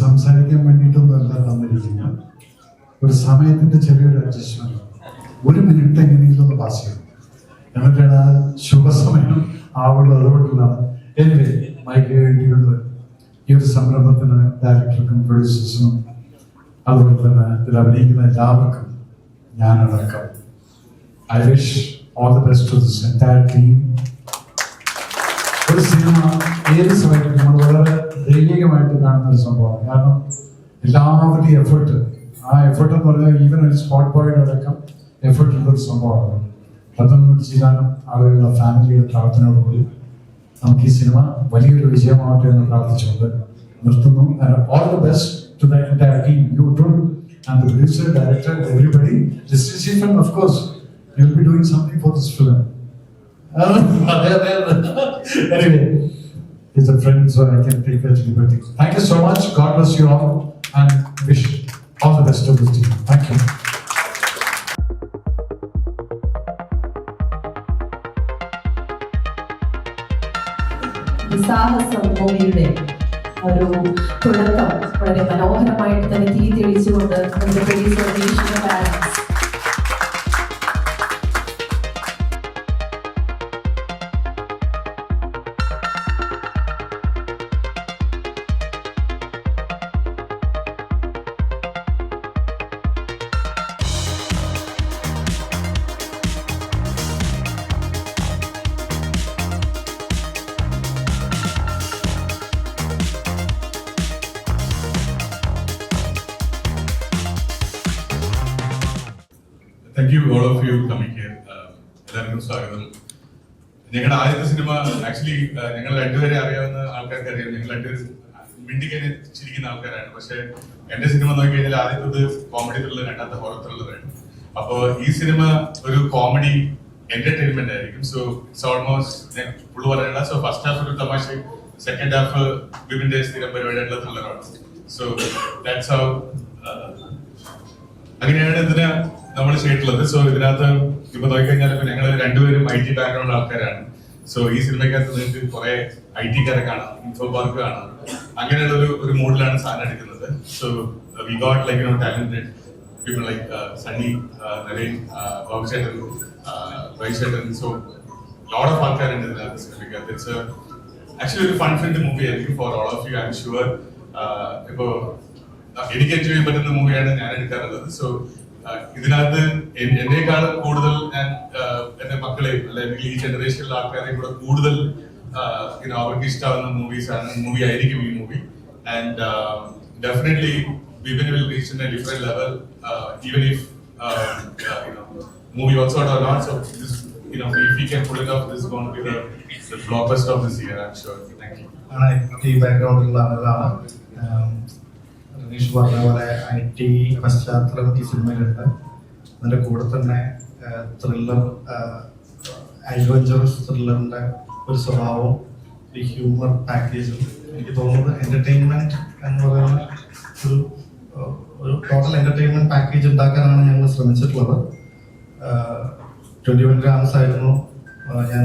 സംസാരിക്കാൻ വേണ്ടിയിട്ടൊന്നുമല്ല തന്നിരിക്കുന്നത്. ഒരു സമയത്തിന്റെ ചെറിയൊരു അഡ്ജസ്റ്റ്മെന്റ്, 1 മിനിറ്റ് എങ്ങനെയെങ്കിലും ഒന്ന് പാസ് ചെയ്യും. എന്നിട്ടാണ് ശുഭസമയം ആവുള്ളത്. അതുകൊണ്ടുള്ളതാണ്. എനിവേ മൈക്ക് വേണ്ടിയുള്ള ഈ ഒരു സംരംഭത്തിന് ഡയറക്ടർക്കും പ്രൊഡ്യൂസേഴ്സിനും അതുപോലെ തന്നെ ഇതിൽ അഭിനയിക്കുന്ന എല്ലാവർക്കും ഞാനടക്കം I wish all the best to this entire team. ഒരു സിനിമ ഏത് സമയത്തും നമ്മൾ വളരെ ദൈനികമായിട്ട് കാണുന്ന ഒരു സംഭവമാണ്. കാരണം എല്ലാവരുടെയും എഫേർട്ട്, ആ എഫേർട്ട് എന്ന് പറഞ്ഞാൽ ഈവൻ ഒരു സ്പോട്ട് ബോയുടെ അടക്കം എഫേർട്ട് ഉള്ളൊരു സംഭവമാണ്. അതൊന്നും ചെയ്യാനും ആളുകളുടെ ഫാമിലിയുടെ പ്രാർത്ഥനയോടുകൂടി നമുക്ക് ഈ സിനിമ വലിയൊരു വിജയമാവട്ടെ എന്ന് പ്രാർത്ഥിച്ചുകൊണ്ട് നിർത്തുന്നു. And all the best to the entire team, you too and the producer, director, everybody. Stephen, of course, you'll be doing something for this film. Anyway, he's a friend, so I can take that liberty. Thank you so much. God bless you all, and wish all the best to this team. Thank you. സാഹസം മൂവിയുടെ ഒരു തുടക്കം വളരെ മനോഹരമായിട്ട് തന്നെ തെളിയിച്ചുകൊണ്ട് നമ്മുടെ producer രനീഷിന്റെ parents Thank you all of you coming here. എല്ലാവർക്കും സ്വാഗതം. ഞങ്ങളുടെ ആദ്യത്തെ സിനിമ ആക്ച്വലി ഞങ്ങൾ രണ്ടുപേരെ അറിയാവുന്ന ആൾക്കാർക്ക് അറിയാം. ഞങ്ങൾ രണ്ടുപേരും മിണ്ടിക്കനെ ചിരിക്കുന്ന ആൾക്കാരാണ്. പക്ഷെ എന്റെ സിനിമ നോക്കി കഴിഞ്ഞാൽ ആദ്യത്തത് കോമഡി ത്രില്ലർ, രണ്ടാമത്തെ ഹൊറർ ത്രില്ലറാണ്. അപ്പോൾ ഈ സിനിമ ഒരു കോമഡി എന്റർടൈൻമെന്റ് ആയിരിക്കും. സോ ഇറ്റ്സ് ഓൾമോസ്റ്റ് ഞാൻ ഫുള്ള് പറയണ്ട. സോ ഫസ്റ്റ് ഹാഫ് ഒരു തമാശ, സെക്കൻഡ് ഹാഫ് വിപിന്റെ സ്ഥിരം പരിപാടിയായിട്ടുള്ള ത്രില്ലറാണ്. സോ ദാറ്റ്സ് ഹൗ അങ്ങനെയാണ് ഇതിന് നമ്മൾ ചെയ്തിട്ടുള്ളത്. സോ ഇതിനകത്ത് ഇപ്പൊ നോക്കിക്കഴിഞ്ഞാൽ ഇപ്പൊ ഞങ്ങൾ രണ്ടുപേരും IT ബാക്ക്ഗ്രൗണ്ട് ആൾക്കാരാണ്. സോ ഈ സിനിമയ്ക്കകത്ത് നിങ്ങൾക്ക് കുറെ IT-കാരെ കാണാം, ഇൻഫോ പാർക്ക് കാണാം. അങ്ങനെയുള്ള ഒരു മോഡിലാണ് സാധനം എടുക്കുന്നത്. So we got like talented people like Sunny, Naren, ബാബുചേട്ടൻ, വൈചേട്ടൻ. സോ ലോട്ട് ഓഫ് ആൾക്കാരുണ്ട് ഇതിനകത്ത് സിനിമയ്ക്കകത്ത്. ഇറ്റ്സ് ആക്ച്വലി ഒരു ഫൺ ഫിൽഡ് മൂവി ആയിരിക്കും for all of you. I am sure ഇപ്പോ എനിക്ക് എൻജോയ് ചെയ്യാൻ പറ്റുന്ന മൂവിയാണ് ഞാൻ എടുക്കാറുള്ളത്. സോ ഇതിനകത്ത് എന്നേക്കാൾ കൂടുതൽ ഞാൻ എന്റെ മക്കളെയും അല്ലെങ്കിൽ ഈ ജനറേഷനിലെ ആൾക്കാരെയും കൂടെ കൂടുതൽ അവർക്ക് ഇഷ്ടമാവുന്ന മൂവി ആയിരിക്കും ഈ movie. And definitely Vipin will reach in A different level even if movie works out or not. So this, if we can pull it off, this is going to be the blockbuster of this year, I'm sure. Thank you. IT ബാക്ക്ഗ്രൗണ്ടിലുള്ള ആളുകളാണ്. രനീഷ് പറഞ്ഞ പോലെ IT പശ്ചാത്തലം ഈ സിനിമയിലുണ്ട്. അതിൻ്റെ കൂടെ തന്നെ thriller, adventurous ത്രില്ലറിൻ്റെ ഒരു സ്വഭാവവും ഈ ഹ്യൂമർ പാക്കേജും. എനിക്ക് തോന്നുന്നത് എന്റർടൈൻമെന്റ് എന്ന് പറയുന്ന ഒരു ടോട്ടൽ എന്റർടൈൻമെന്റ് പാക്കേജ് ഉണ്ടാക്കാനാണ് ഞങ്ങൾ ശ്രമിച്ചിട്ടുള്ളത്. 21 grams ആയിരുന്നു ഞാൻ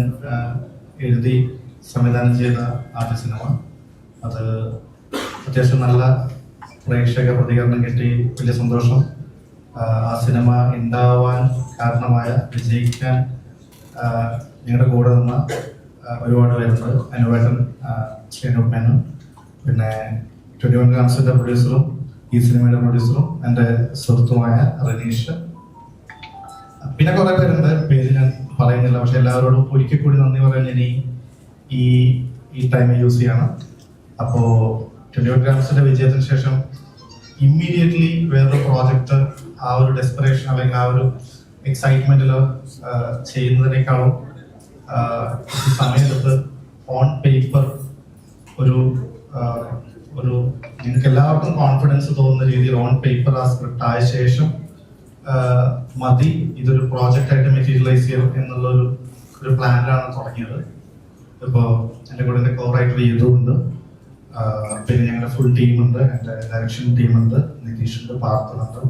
എഴുതി സംവിധാനം ചെയ്ത ആദ്യ സിനിമ. അത് അത്യാവശ്യം നല്ല പ്രേക്ഷക പ്രതികരണം കിട്ടി, വലിയ സന്തോഷം. ആ സിനിമ ഉണ്ടാവാൻ കാരണമായ, വിജയിക്കാൻ ഞങ്ങളുടെ കൂടെ നിന്ന ഒരുപാട് പേരുണ്ട്. അനുവേട്ടൻ, ശ്രീനുപ്പനും, പിന്നെ 21 grams-ന്റെ പ്രൊഡ്യൂസറും ഈ സിനിമയുടെ പ്രൊഡ്യൂസറും എൻ്റെ സുഹൃത്തുമായ റനീഷ്, പിന്നെ കുറെ പേരുണ്ട്, പേര് ഞാൻ പറയുന്നില്ല. പക്ഷെ എല്ലാവരോടും ഒരിക്കൽ കൂടി നന്ദി പറയാൻ ഇനി ഈ ടൈം യൂസ് ചെയ്യണം. അപ്പോൾ 21 grams-ന്റെ വിജയത്തിന് ശേഷം ഇമ്മീഡിയറ്റ്ലി വേറൊരു പ്രോജക്റ്റ് ആ ഒരു ഡെസ്പറേഷൻ അല്ലെങ്കിൽ ആ ഒരു എക്സൈറ്റ്മെന്റിൽ ചെയ്യുന്നതിനേക്കാളും സമയത്ത് ഓൺ പേപ്പർ ഒരു നിങ്ങൾക്ക് എല്ലാവർക്കും കോൺഫിഡൻസ് തോന്നുന്ന രീതിയിൽ ഓൺ പേപ്പർ ആ സ്ക്രിപ്റ്റ് ആയ ശേഷം മതി ഇതൊരു പ്രോജക്റ്റ് ആയിട്ട് മെറ്റീരിയലൈസ് ചെയ്യും എന്നുള്ള ഒരു പ്ലാനിലാണ് തുടങ്ങിയത്. ഇപ്പോൾ എൻ്റെ കൂടെ എൻ്റെ കോ-റൈറ്റർ ചെയ്തുകൊണ്ട് പിന്നെ ഞങ്ങളുടെ ഫുൾ ടീമുണ്ട്, എൻ്റെ ഡയറക്ഷൻ ടീമുണ്ട്, നിതീഷുണ്ട്, പാർത്തുണ്ട്,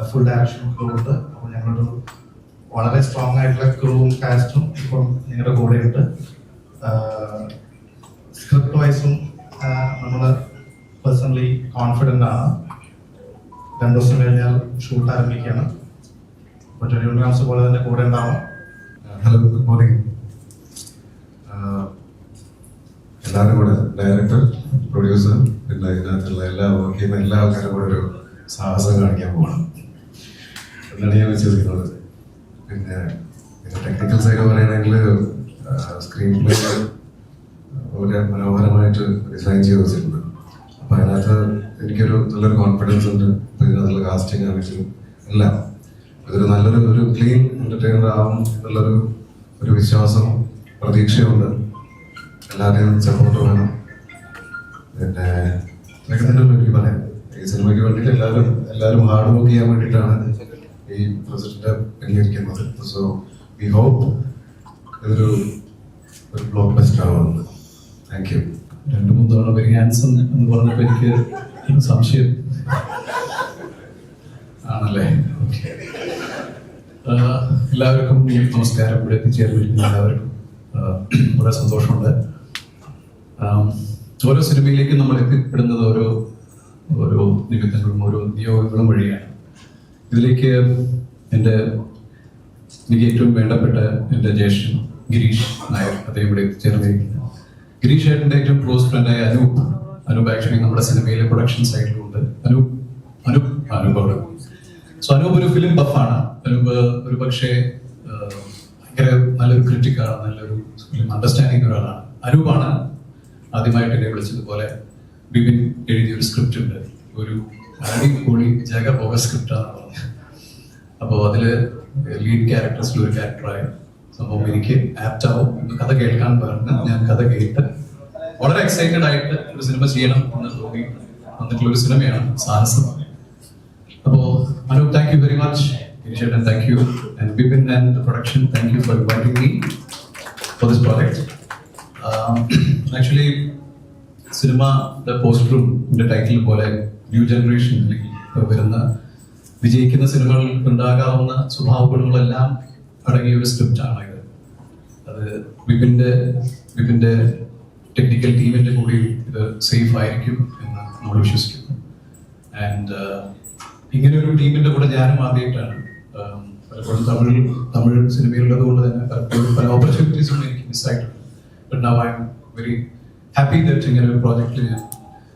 ഫുൾ ഡയറക്ഷൻ ക്രൂ ഉണ്ട്. അപ്പോൾ ഞങ്ങളൊരു വളരെ സ്ട്രോങ് ആയിട്ടുള്ള ക്രൂവും കാസ്റ്റും ഇപ്പം ഞങ്ങളുടെ കൂടെയുണ്ട്. സ്ക്രിപ്റ്റ് വൈസും നമ്മൾ പേഴ്സണലി കോൺഫിഡൻസ് ആണ്. 2 ദിവസം കഴിഞ്ഞാൽ ഷൂട്ട് ആരംഭിക്കുകയാണ്. അപ്പോൾ 21 ഗ്രാംസ് പോലെ തന്നെ കൂടെ ഉണ്ടാവും. Hello, good morning. എല്ലാവരും കൂടെ ഡയറക്ടർ, പ്രൊഡ്യൂസർ, പിന്നെ ഇതിനകത്തുള്ള എല്ലാ വർക്ക് ചെയ്യുന്ന എല്ലാ ആൾക്കാരും കൂടെ ഒരു സാഹസം കാണിക്കാൻ പോകണം എന്നാണ് ഞാൻ വിശ്വസിക്കുന്നത്. പിന്നെ ടെക്നിക്കൽ സൈഡ് പറയുകയാണെങ്കിൽ സ്ക്രീൻ പ്ലേ വളരെ മനോഹരമായിട്ട് ഡിസൈൻ ചെയ്ത് വെച്ചിട്ടുണ്ട്. അപ്പം അതിനകത്ത് എനിക്കൊരു നല്ലൊരു കോൺഫിഡൻസ് ഉണ്ട്. ഇപ്പം ഇതിനകത്തുള്ള കാസ്റ്റിംഗ് ആണെങ്കിലും എല്ലാം അതൊരു നല്ലൊരു ക്ലീൻ എന്റർടൈനർ ആവും എന്നുള്ളൊരു വിശ്വാസം, പ്രതീക്ഷയുണ്ട്. എല്ലാവരെയും സപ്പോർട്ട് വേണം. പിന്നെ ഇതൊക്കെ തന്നെ എനിക്ക് പറയാം. ഈ സിനിമയ്ക്ക് വേണ്ടിയിട്ട് എല്ലാവരും ഹാർഡ് വർക്ക് ചെയ്യാൻ വേണ്ടിയിട്ടാണ് ഈ പ്രൊജക്റ്റിന്റെ പിന്നിലിരിക്കുന്നത്. സോ വി ഹോപ്പ് ഇതൊരു ബ്ലോക്ക് ബസ്റ്റർ ആവുന്നത്. Thank you. 2-3 തവണ വെരി ഹാൻസം എന്ന് പറഞ്ഞപ്പോൾ എനിക്ക് സംശയം ആണല്ലേ. എല്ലാവർക്കും നമസ്കാരം. ഇവിടെ എത്തിച്ചേർന്നിരിക്കുന്ന എല്ലാവർക്കും വളരെ സന്തോഷമുണ്ട്. ഓരോ സിനിമയിലേക്കും നമ്മൾ എത്തിപ്പെടുന്നത് ഓരോ നിമിത്തങ്ങളും ഓരോ നിയോഗങ്ങളും വഴിയാണ്. ഇതിലേക്ക് എനിക്ക് ഏറ്റവും വേണ്ടപ്പെട്ട എൻ്റെ ജ്യേഷ്ഠൻ ഗിരീഷ് നായർ, അദ്ദേഹം ഇവിടെ എത്തിച്ചേർന്നിരിക്കുന്നത്. ഗിരീഷ് ഏട്ടൻ്റെ ഏറ്റവും ക്ലോസ് ഫ്രണ്ടായ അനൂപ് ആക്ച്വലി നമ്മുടെ സിനിമയിലെ പ്രൊഡക്ഷൻ സൈഡിലുണ്ട്. അനൂപ് അവിടെ. സോ അനൂപ് ഒരു ഫിലിം ബഫാണ്. അനൂപ് ഒരു പക്ഷേ ഭയങ്കര നല്ലൊരു ക്രിറ്റിക്കാണ്, നല്ലൊരു ഫിലിം അണ്ടർസ്റ്റാൻഡിങ് ഒരാളാണ്. അനൂപാണ് ആദ്യമായിട്ട് എന്നെ വിളിച്ചതുപോലെ ബിബിൻ എഴുതിയൊരു സ്ക്രിപ്റ്റ് ഉണ്ട്, ഒരു അടിപൊളി ജഗപോക സ്ക്രിപ്റ്റാണ് പറഞ്ഞത്. അപ്പോൾ അതിൽ ലീഡ് ക്യാരക്ടേഴ്സിൽ ഒരു ക്യാരക്ടറായി സംഭവം എനിക്ക് ആപ്റ്റ് ആവും എന്ന് കഥ കേൾക്കാൻ പറഞ്ഞ് ഞാൻ കഥ കേട്ട് വളരെ എക്സൈറ്റഡ് ആയിട്ട് ഒരു സിനിമ ചെയ്യണം എന്ന് തോന്നി വന്നിട്ടുള്ള ഒരു സിനിമയാണ് സാഹസം. അപ്പോൾ Anoop, thank you very much. Girish, thank you, and Bipin and the production, thank you for inviting me for this project. Actually, cinema, the poster, the title പോലെ ന്യൂ ജനറേഷനിലേക്ക് വരുന്ന വിജയിക്കുന്ന സിനിമകളിൽ ഉണ്ടാകാവുന്ന സ്വഭാവഗുണങ്ങളെല്ലാം അടങ്ങിയ ഒരു സ്ക്രിപ്റ്റാണ് ഇത്. അത് ബിപിന്റെ ടെക്നിക്കൽ ടീമിന്റെ കൂടി ഇത് സേഫ് ആയിരിക്കും എന്ന് നമ്മൾ വിശ്വസിക്കുന്നു. ആൻഡ് ഇങ്ങനെ ഒരു ടീമിന്റെ കൂടെ ഞാനും ആദ്യമായിട്ടാണ്. പലപ്പോഴും തമിഴ് സിനിമയുള്ളത് കൊണ്ട് തന്നെ പലപ്പോഴും പല ഓപ്പർച്യൂണിറ്റീസും എനിക്ക് മിസ്സായിട്ടുണ്ട്. But now I am very happy that ഇങ്ങനെ ഒരു പ്രോജക്റ്റിൽ ഞാൻ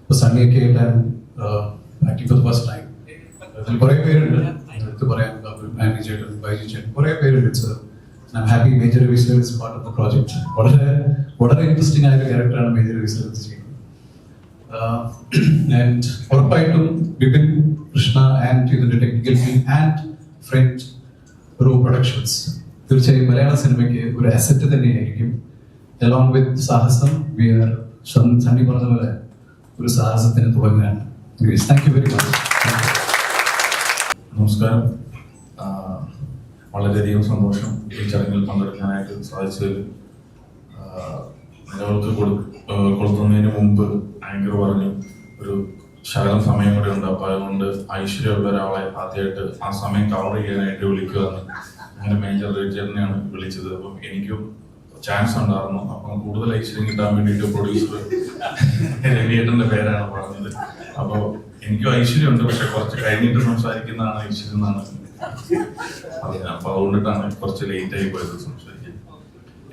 ഇപ്പോൾ സണ്ണിയൊക്കെ ആയിട്ടാണ് acting for the first time. അതിൽ കുറേ പേരുണ്ട്, എടുത്ത് പറയാൻ മാനേജ് ചേട്ടൻ, ബൈജു ചേട്ടൻ, കുറേ പേരുണ്ട്. It's I am happy major Raveeshwar is part of the project. വളരെ ഇൻട്രസ്റ്റിംഗ് ആയ ഒരു ക്യാരക്ടറാണ് മേജർ രവീശ്വർ ചെയ്യുന്നത്. And ഉറപ്പായിട്ടും ബിപിൻ, കൃഷ്ണ ആൻഡ് ഇതിന്റെ technical team and front row productions തീർച്ചയായും മലയാള സിനിമയ്ക്ക് ഒരു അസറ്റ് തന്നെയായിരിക്കും. അലോങ് വിത്ത് സാഹസം, വി ആർ സണ്ണി പറഞ്ഞ പോലെ ഒരു സാഹസത്തിന് തുടങ്ങുകയാണ്. Thank you very much. നമസ്കാരം. വളരെയധികം സന്തോഷം ഈ ചടങ്ങിൽ പങ്കെടുക്കാനായിട്ട് സാധിച്ചതിൽ. നിലവിൾക്ക് കൊടുക്കുന്നതിന് മുമ്പ് ആങ്കർ പറഞ്ഞു ഒരു ശകലം സമയം കൂടെ ഉണ്ട്, അപ്പോൾ അതുകൊണ്ട് ഐശ്വര്യമുള്ള ഒരാളെ ആദ്യമായിട്ട് ആ സമയം കവർ ചെയ്യാനായിട്ട് വിളിക്കുകയെന്ന്. അങ്ങനെ മേജർ റേച്ചറിനെയാണ് വിളിച്ചത്. അപ്പം എനിക്കും ചാൻസ് ഉണ്ടായിരുന്നു. അപ്പം കൂടുതൽ ഐശ്വര്യം കിട്ടാൻ വേണ്ടിയിട്ട് പ്രൊഡ്യൂസർ രവിയേട്ടൻ്റെ പേരാണ് പറഞ്ഞത്. അപ്പോൾ എനിക്കും ഐശ്വര്യമുണ്ട്, പക്ഷെ കുറച്ച് കഴിഞ്ഞിട്ട് സംസാരിക്കുന്നതാണ് ഐശ്വര്യം എന്നാണ് പറഞ്ഞത്. അപ്പോൾ അതുകൊണ്ടിട്ടാണ് കുറച്ച് ലേറ്റായി പോയത് സംസാരിക്കാൻ.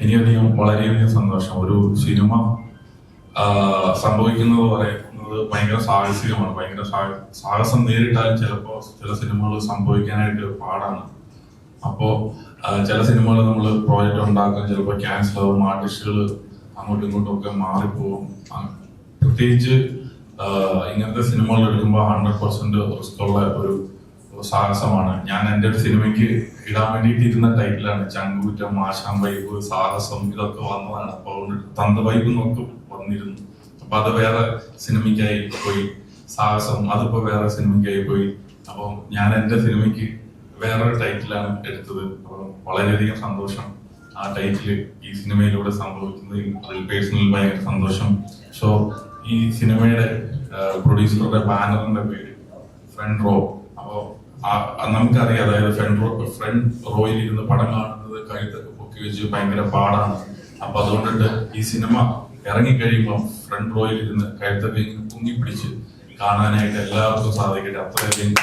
ഇനിയധികം വളരെയധികം സന്തോഷം. ഒരു സിനിമ സംഭവിക്കുന്നത് പറയുന്നത് ഭയങ്കര സാഹസികമാണ്. ഭയങ്കര സാഹസം നേരിട്ടാലും ചിലപ്പോൾ ചില സിനിമകൾ സംഭവിക്കാനായിട്ട് പാടാണ്. അപ്പോൾ ചില സിനിമകൾ നമ്മൾ പ്രോജക്റ്റ് ഉണ്ടാക്കും, ചിലപ്പോൾ ക്യാൻസൽ ആവും, ആർട്ടിസ്റ്റുകൾ അങ്ങോട്ടും ഇങ്ങോട്ടും ഒക്കെ മാറിപ്പോവും. പ്രത്യേകിച്ച് ഇങ്ങനത്തെ സിനിമകൾ എടുക്കുമ്പോൾ 100% റിസ്ക് ഉള്ള ഒരു സാഹസമാണ്. ഞാൻ എൻ്റെ ഒരു സിനിമയ്ക്ക് ഇടാൻ വേണ്ടിയിട്ട് ഇരുന്ന ടൈറ്റിലാണ് ചങ്കൂറ്റം, ആശാൻ വൈബ്, സാഹസം, ഇതൊക്കെ വന്നതാണ്. അപ്പോൾ തന്ത വൈബ് നോക്കും വന്നിരുന്നു. അപ്പൊ അത് വേറെ സിനിമയ്ക്കായി പോയി. സാഹസം അതിപ്പോ വേറെ സിനിമയ്ക്കായി പോയി. അപ്പം ഞാൻ എൻ്റെ സിനിമയ്ക്ക് വേറൊരു ടൈറ്റിലാണ് എടുത്തത്. അപ്പോൾ വളരെയധികം സന്തോഷം ആ ടൈറ്റില് ഈ സിനിമയിലൂടെ സംഭവിക്കുന്നതിൽ. അതിൽ പേഴ്സണൽ ഭയങ്കര സന്തോഷം. സോ ഈ സിനിമയുടെ പ്രൊഡ്യൂസറുടെ ബാനറിന്റെ പേര് ഫ്രണ്ട് റോ. അപ്പോൾ നമുക്കറിയാം, അതായത് ഫ്രണ്ട് റോയിൽ ഇരുന്ന് പടം കാണുന്നത് കഴുത്തൊക്കെ പൊക്കി വെച്ച് ഭയങ്കര പാടാണ്. അപ്പൊ അതുകൊണ്ടിട്ട് ഈ സിനിമ ഇറങ്ങിക്കഴിയുമ്പോൾ ഫ്രണ്ട് റോയിൽ ഇരുന്ന് കഴുത്തൊക്കെ പൊങ്ങിപ്പിടിച്ച് കാണാനായിട്ട് എല്ലാവർക്കും സാധിക്കട്ടെ. അത്രയധികം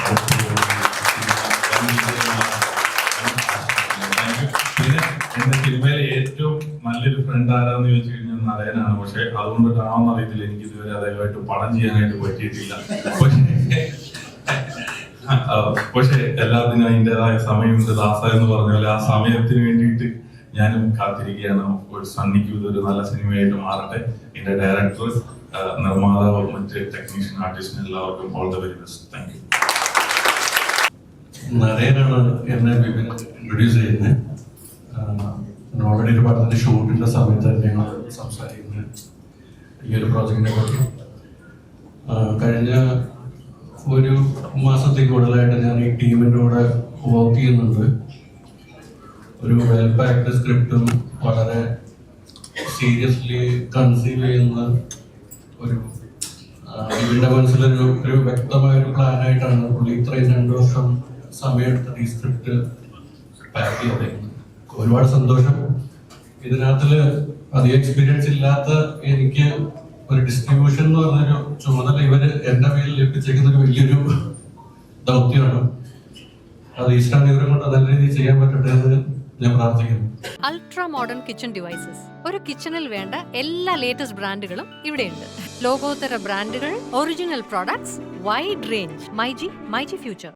പിന്നെ എന്റെ സിനിമയിലെ ഏറ്റവും നല്ലൊരു ഫ്രണ്ട് ആരാന്ന് ചോദിച്ചു കഴിഞ്ഞാൽ നരയനാണ്. പക്ഷെ അതുകൊണ്ടിട്ടാണെന്ന് അറിയത്തില്ല, എനിക്ക് ഇതുവരെ അദ്ദേഹമായിട്ട് പടം ചെയ്യാനായിട്ട് പറ്റിയിട്ടില്ല. പക്ഷെ എല്ലാത്തിനും അതിൻ്റെതായ സമയമുണ്ട്. ദാസ എന്ന് പറഞ്ഞ പോലെ ആ സമയത്തിന് വേണ്ടിയിട്ട് ഞാനും കാത്തിരിക്കുകയാണ്. ഒരു സണ്ണിക്ക് ഇതൊരു നല്ല സിനിമയായിട്ട് മാറട്ടെ. എന്റെ ഡയറക്ടർ, നിർമ്മാതാവ്, മറ്റ് ടെക്നീഷ്യൻ, ആർട്ടിസ്റ്റിന് എല്ലാവർക്കും all the very best. Thank you. നരയനാണ് എന്നെ വിപിൻ ഇൻട്രൊഡ്യൂസ് ചെയ്യുന്നത്. ഓൾറെഡി ഒരു പടത്തിന്റെ ഷൂട്ടിന്റെ സമയത്ത് ഞങ്ങൾ സംസാരിക്കുന്നത് ഈ ഒരു പ്രോജക്റ്റിനെ പറ്റി. കഴിഞ്ഞ ഒരു മാസത്തിൽ കൂടുതലായിട്ട് ഞാൻ ഈ ടീമിൻ്റെ കൂടെ വർക്ക് ചെയ്യുന്നുണ്ട്. ഒരു വെൽ പാക്ഡ് സ്ക്രിപ്റ്റും വളരെ സീരിയസ്ലി കൺസീവ് ചെയ്യുന്ന ഒരു ഇതിൻ്റെ മനസ്സിലൊരു വ്യക്തമായൊരു പ്ലാനായിട്ടാണ് പുള്ളി ഇത്രയും 2 വർഷം സമയമെടുത്തിട്ട് ഈ സ്ക്രിപ്റ്റ് പാക്ക് ചെയ്തേക്കുന്നത്. ഒരുപാട് സന്തോഷം. ഇതിനകത്തിൽ അധികം എക്സ്പീരിയൻസ് ഇല്ലാത്ത എനിക്ക് ഒരു ഡിസ്ട്രിബ്യൂഷൻ എന്ന് പറഞ്ഞൊരു ചുമതല ഇവര് എന്റെ പേരിൽ ഏൽപ്പിച്ചേക്കുന്ന ഒരു വലിയൊരു ദൗത്യമാണ്. അത് ഈസ്റ്റേൺ ഇവരെ കൊണ്ട് നല്ല രീതിയിൽ ചെയ്യാൻ പറ്റട്ടെ എന്ന് ഞാൻ പ്രാർത്ഥിക്കുന്നു. Ultra modern kitchen devices. ഒരു കിച്ചണിൽ വേണ്ട എല്ലാ ലേറ്റസ്റ്റ് ബ്രാൻഡുകളും ഇവിടെയുണ്ട്. ലോകോത്തര ബ്രാൻഡുകൾ, original products, wide range. MyG future.